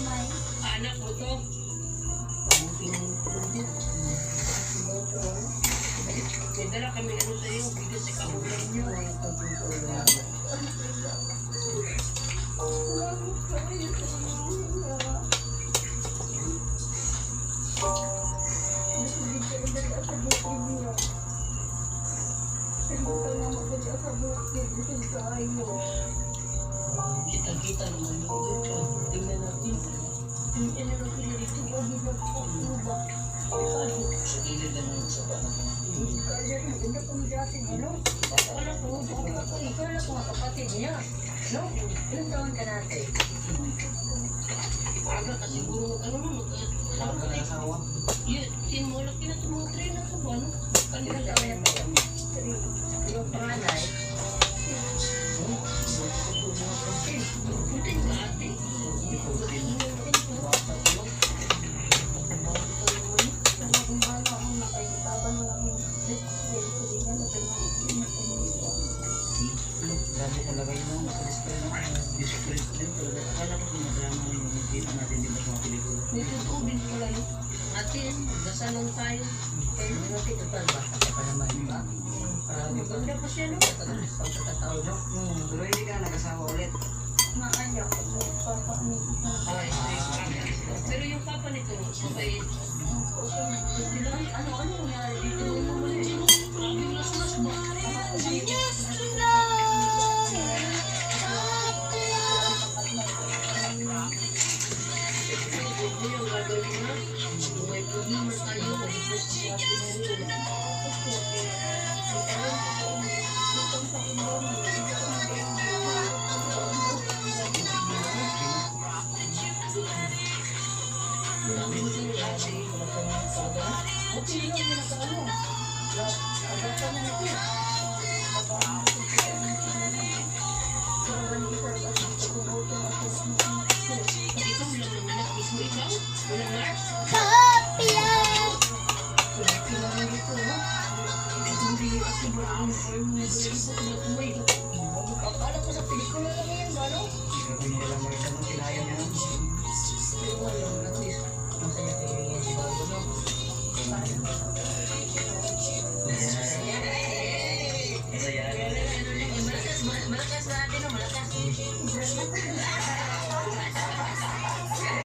Anak mo to. May dala kami ano sa'yo, bigas sa kaulan nyo. Kita-kita naman yung dito. Tingnan natin. Tingnan na natin na dito. Sa gilid na naman sa panahon. Kaya rin, ganda po mo dati, ano? Wala po, ikaw lang mga kapatid niya. No? Ilang taon ka natin? Aga ka siguro, ano mo, mag-asawa? Yun, mo lang pinatumutre na ito, ano? Kanila tawa na tayo. Yung panganay, putin ka ate. Dami talaga yun, discreet din talaga. Akala ko pinadrama yung nakita natin din sa mga pelikula. Dito tubig pala yun. Atin, dasalan tayo. Kaya natin ito, basta ka pa naman, di ba? Maganda pa siya, no? Pagkakataon, no? Pero hindi ka nag-asawa ulit. Makanya ko. Pero yung papa nito, mabait. Ano nangyari dito? Yung las-las ba? Yung gagawin na, kung may problema tayo, mag-ipas sa Akala ko sa pelikula lang yan, ano? Hindi nila mo rin kinaya niya.